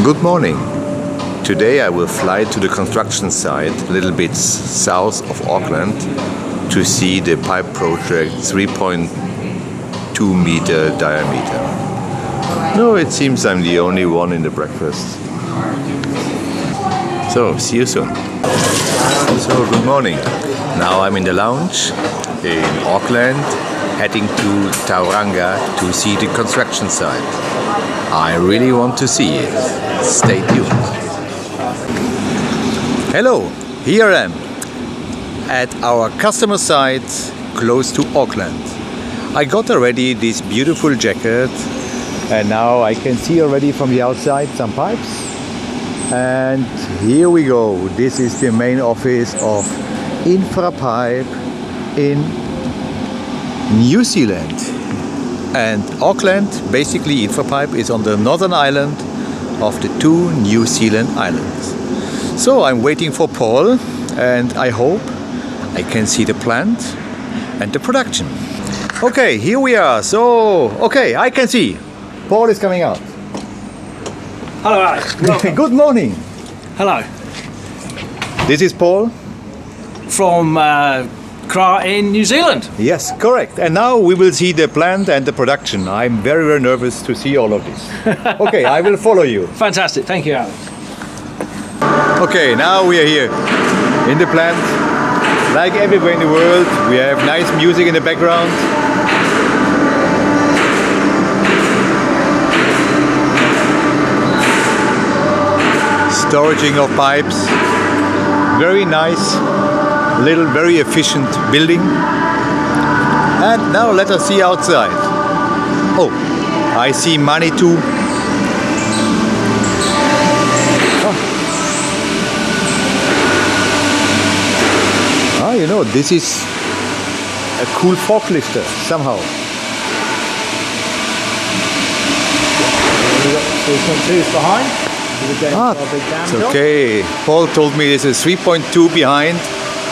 Good morning. Today I will fly to the construction site a little bit south of Auckland to see the pipe project 3.2 meter diameter. No, it seems I'm the only one in the breakfast. So, see you soon. So, good morning. Now I'm in the lounge in Auckland, heading to Tuaranga to see the construction site. I really want to see it. Stay tuned. Hello, here I am at our customer site close to Auckland. I got already this beautiful jacket and now I can see already from the outside some pipes. And here we go. This is the main office of Infrapipe in New Zealand. And Auckland, basically Infrapipe, is on the northern island of the two New Zealand islands. So I'm waiting for Paul and I hope I can see the plant and the production. Okay, here we are. So, okay, I can see. Paul is coming out. Hello Alex, welcome. Good morning. Hello. This is Paul. From Krah in New Zealand. Yes, correct. And now we will see the plant and the production. I'm very, very nervous to see all of this. Okay, I will follow you. Fantastic, thank you Alex. Okay, now we are here in the plant. Like everywhere in the world, we have nice music in the background. Storaging of pipes. Very nice, little, very efficient building. And now let us see outside. Oh, I see money too. Ah, you know, this is a cool forklifter somehow. 3.2 is behind. It's okay. Paul told me this is 3.2 behind.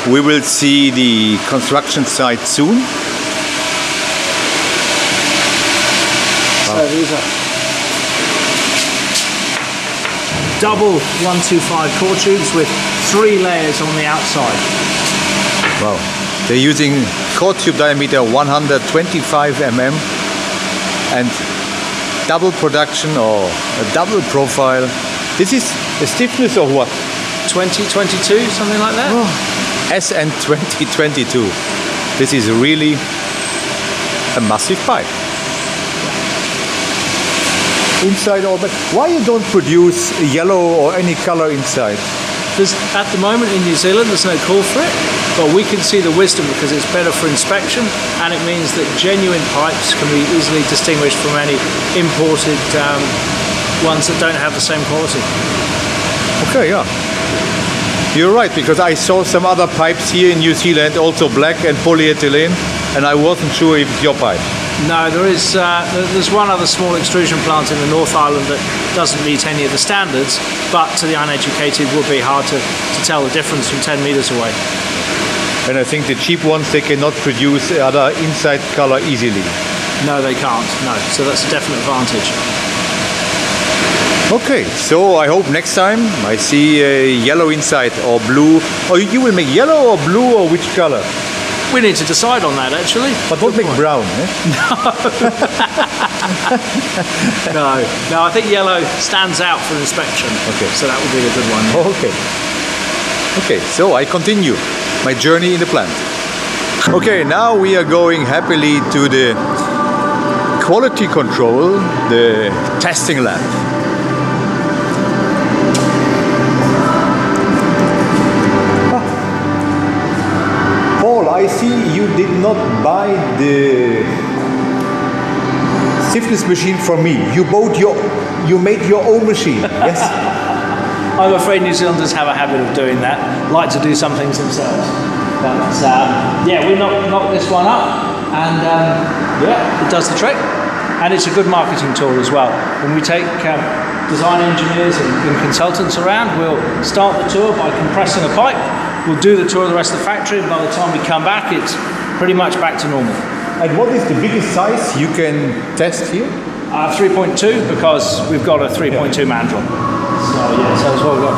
We will see the construction site soon. So these are double 125 core tubes with 3 layers on the outside. Wow. They're using core tube diameter 125 mm and double production or a double profile. This is a stiffness of what? 2022, something like that? Oh. SN 2022. This is really a massive pipe. Inside all that. Why you don't produce yellow or any color inside? At the moment in New Zealand there's no call for it, but we can see the wisdom because it's better for inspection and it means that genuine pipes can be easily distinguished from any imported ones that don't have the same quality. Okay, yeah. You're right, because I saw some other pipes here in New Zealand, also black and polyethylene, and I wasn't sure if it's your pipe. No, there's one other small extrusion plant in the North Island that doesn't meet any of the standards, but to the uneducated would be hard to tell the difference from 10 meters away. And I think the cheap ones, they cannot produce other inside color easily. No, they can't, no. So that's a definite advantage. Okay, so I hope next time I see a yellow inside or blue. Or you will make yellow or blue or which color? We need to decide on that actually. But don't make brown, eh? No, I think yellow stands out for inspection. Okay. So that would be a good one. Yeah. Okay. Okay, so I continue my journey in the plant. Okay, now we are going happily to the quality control, the testing lab. I see you did not buy the stiffness machine from me. You made your own machine, yes? I'm afraid New Zealanders have a habit of doing that, like to do some things themselves. But yeah, we knocked this one up and yeah, it does the trick. And it's a good marketing tool as well. When we take design engineers and consultants around, we'll start the tour by compressing a pipe. We'll do the tour of the rest of the factory, and by the time we come back, it's pretty much back to normal. And what is the biggest size you can test here? 3.2, because we've got a 3.2 mandrel. So yeah, so that's what we've got.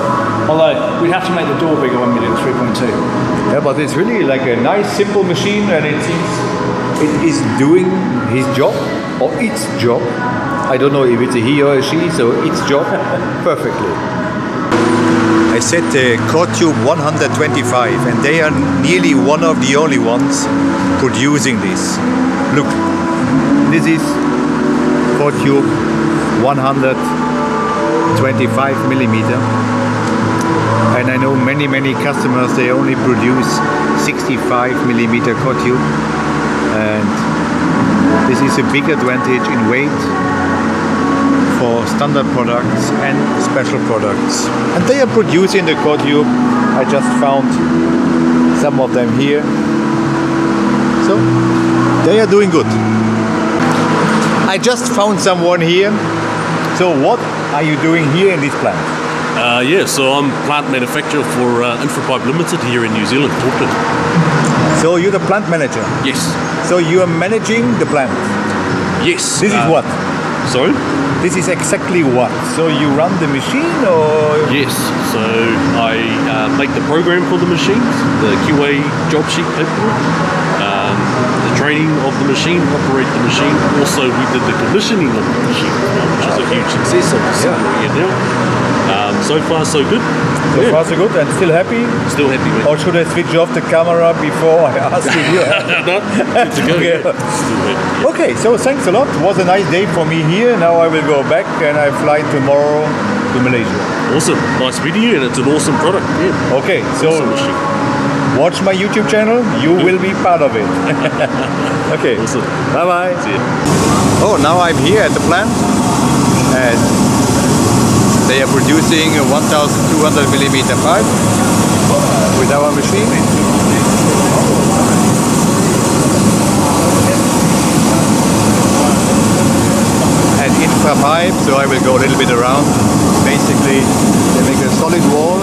Although we'd have to make the door bigger when we do the 3.2. Yeah, but it's really like a nice, simple machine, and it seems it is doing his job or its job. I don't know if it's a he or a she, so its job perfectly. I set the core tube 125, and they are nearly one of the only ones producing this. Look, this is core tube 125mm, and I know many customers, they only produce 65mm core tube, and this is a big advantage in weight for standard products and special products. And they are producing the core tube. I just found some of them here, so they are doing good. I just found someone here. So what are you doing here in this plant? Yeah, so I'm plant manufacturer for Infrapipe Limited here in New Zealand, Auckland. So you're the plant manager? Yes. So you are managing the plant? Yes. This is what? Sorry? This is exactly what? So you run the machine, or? Yes, so I make the program for the machines, the QA job sheet paperwork, the training of the machine, operate the machine. Also, we did the commissioning of the machine, which is a huge success. So we're here now. So far, so good. So far so good, and still happy? Still happy, man. Or should I switch off the camera before I ask if you're happy? No, good to go. Okay. Yeah. Still happy. Okay, so thanks a lot. It was a nice day for me here. Now I will go back, and I fly tomorrow to Malaysia. Awesome. Nice meeting you, and it's an awesome product. Yeah. Okay, so Awesome machine. watch my YouTube channel. You will be part of it. Okay, Awesome. bye-bye. See ya. Oh, now I'm here at the plant, and they are producing a 1200mm pipe with our machine. And Infrapipe, so I will go a little bit around. Basically, they make a solid wall,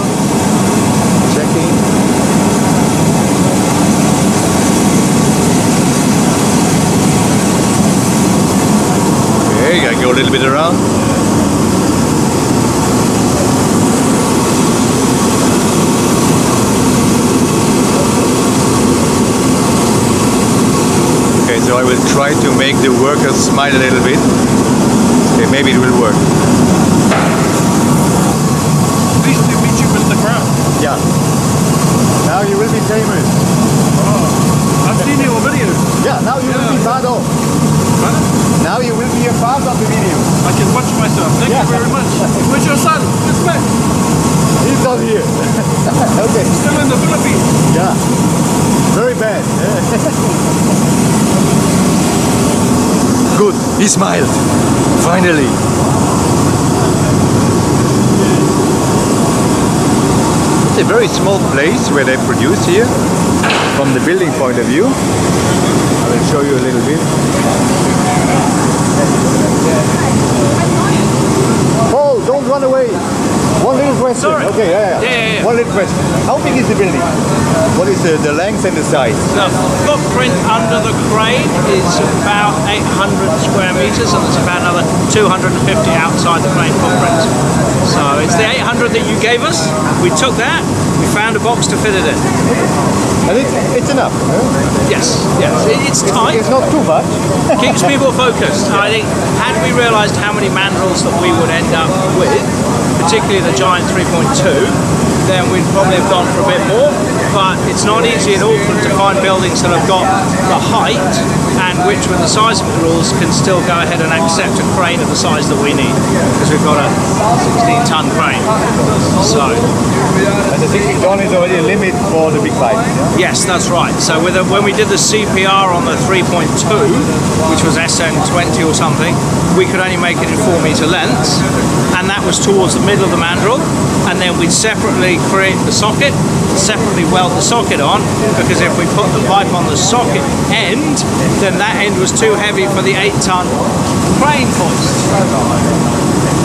checking. Okay, I go a little bit around. Okay, so I will try to make the workers smile a little bit. Okay, maybe it will work. Pleased to meet you, Mr. Krah. Yeah. Now you will be famous. Oh, I've seen your videos. Yeah, now you will be part of. Huh? Now you will be a part of the video. I can watch myself. Thank you very much. Where's your son? It's back. He's not here. Okay. Still in the Philippines. Yeah. Very bad. Good. He smiled. Finally. It's a very small place where they produce here. From the building point of view. I will show you a little bit. Paul, don't run away. One little question. Sorry. Okay, Yeah. One little question. How big is the building? What is the length and the size? The footprint under the crane is about 800 square meters, and there's about another 250 outside the crane footprint. So it's the 800 that you gave us. We took that. We found a box to fit it in. And it's enough. Yes. It's tight. It's not too much. Keeps people focused. I think had we realised how many mandrels that we would end up with, particularly the giant 3.2, then we'd probably have gone for a bit more. But it's not easy in Auckland to find buildings that have got the height and which, with the size of the rules, can still go ahead and accept a crane of the size that we need, because we've got a 16-ton crane. So, And the 60 ton is already a limit for the big pipe. yes, that's right. So when we did the CPR on the 3.2, which was SN20 or something, we could only make it in 4 meter lengths, and that was towards the middle of the mandrel. And then we'd separately create the socket, separately weld the socket on, because if we put the pipe on the socket end, then that end was too heavy for the 8-ton crane hoist.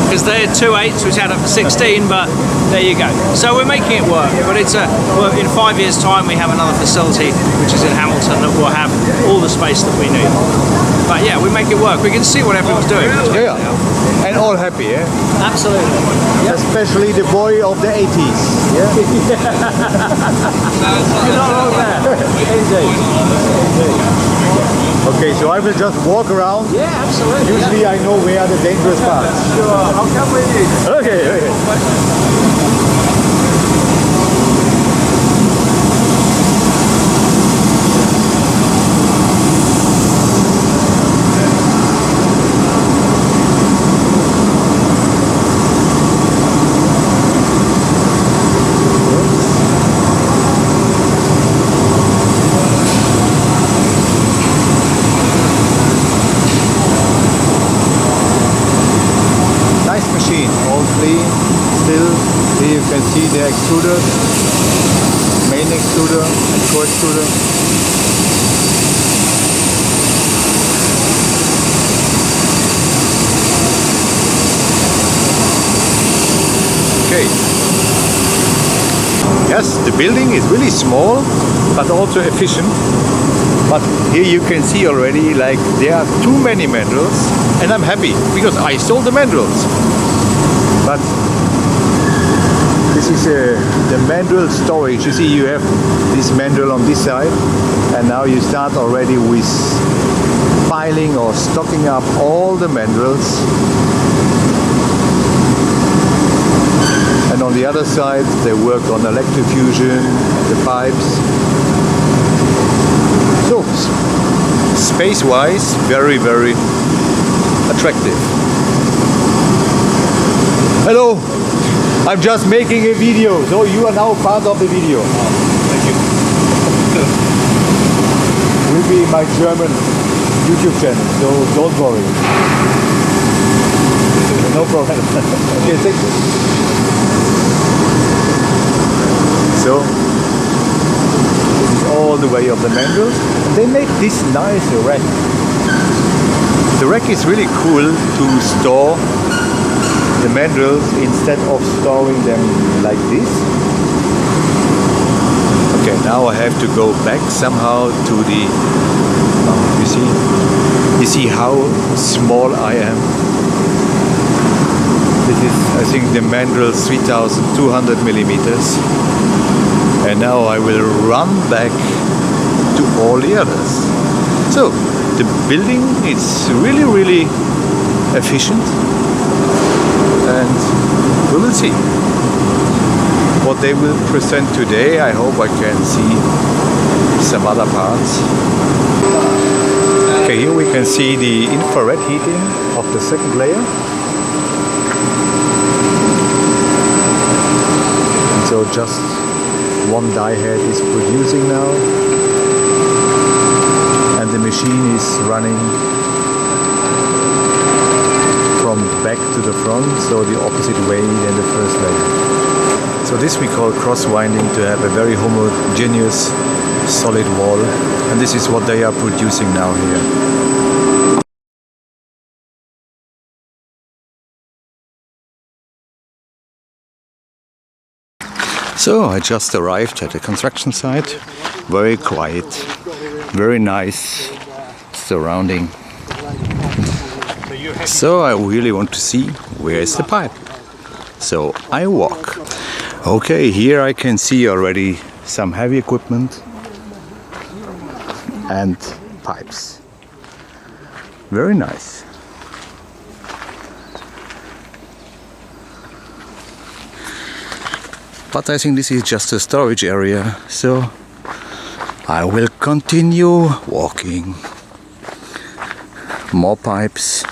Because they had 2 8s, which had up to 16, but there you go. So we're making it work, but it's well, in 5 years' time we have another facility, which is in Hamilton, that will have all the space that we need. But yeah, we make make it work. We can see what everyone's doing. Yeah, yeah. And all happy, yeah? Absolutely. Especially the boy of the 80s. Yeah? You're not wrong there. Indeed. Okay, so I will just walk around. Yeah, absolutely. Usually I know where are the dangerous parts. Sure. I'll come with you. Okay, okay. Here you can see the extruder, main extruder and co-extruder. Okay. Yes, the building is really small but also efficient. But here you can see already like there are too many mandrels, and I'm happy because I sold the mandrels. But this is the mandrel storage. You see, you have this mandrel on this side, and now you start already with piling or stocking up all the mandrels. And on the other side, they work on electrofusion, the pipes. So, space-wise, very, very attractive. Hello! I'm just making a video, so you are now part of the video. Thank you. Will be my German YouTube channel, so don't worry. No problem. Okay, thank you. So, this is all the way of the mandrels. They make this nice rack. The rack is really cool to store the mandrels instead of storing them like this. Okay, now I have to go back somehow to the, you see how small I am. This is, I think, the mandrel 3200mm, and now I will run back to all the others. So the building is really, really efficient. And we will see what they will present today. I hope I can see some other parts. Okay, here we can see the infrared heating of the second layer. And so just one die head is producing now. And the machine is running from back to the front, so the opposite way than the first layer. So this we call cross-winding, to have a very homogeneous solid wall, and this is what they are producing now here. So I just arrived at the construction site, very quiet, very nice surrounding. So I really want to see where is the pipe. So I walk. Okay, here I can see already some heavy equipment and pipes. Very nice. But I think this is just a storage area, so I will continue walking. More pipes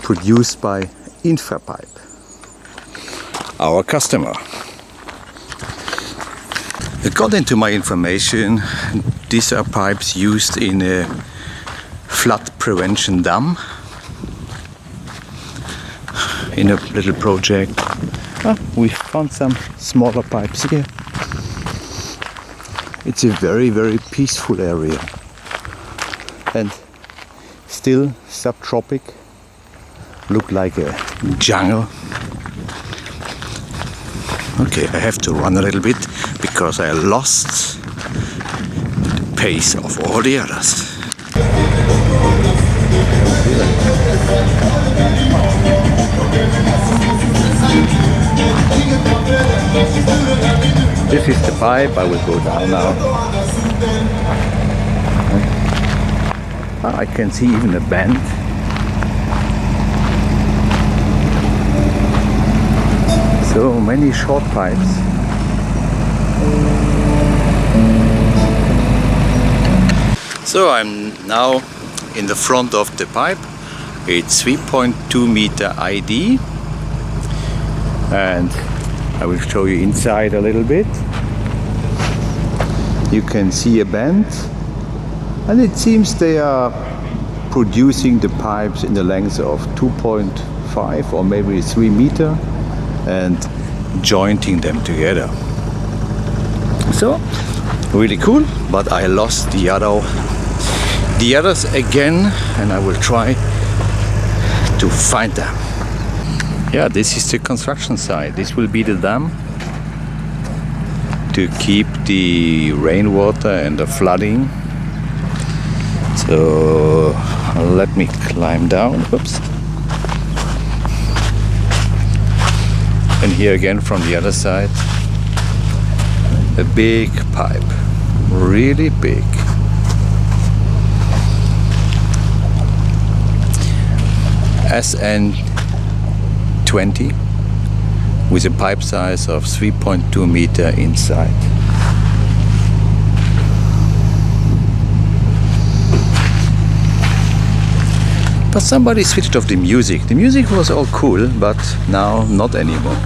produced by Infrapipe, our customer. According to my information, these are pipes used in a flood prevention dam. In a little project, we found some smaller pipes here. It's a very, very peaceful area and still subtropic. Look like a jungle. Okay, I have to run a little bit because I lost the pace of all the others. This is the pipe. I will go down now. I can see even a bend. So many short pipes. So I'm now in the front of the pipe. It's 3.2 meter ID, and I will show you inside a little bit. You can see a bend, and it seems they are producing the pipes in the length of 2.5 or maybe 3 meter and jointing them together. So really cool, but I lost the others again, and I will try to find them. Yeah, this is the construction site. This will be the dam to keep the rainwater and the flooding. So let me climb down. Oops. And here again from the other side, a big pipe, really big. SN20 with a pipe size of 3.2 meter inside. But somebody switched off the music. The music was all cool, but now not anymore.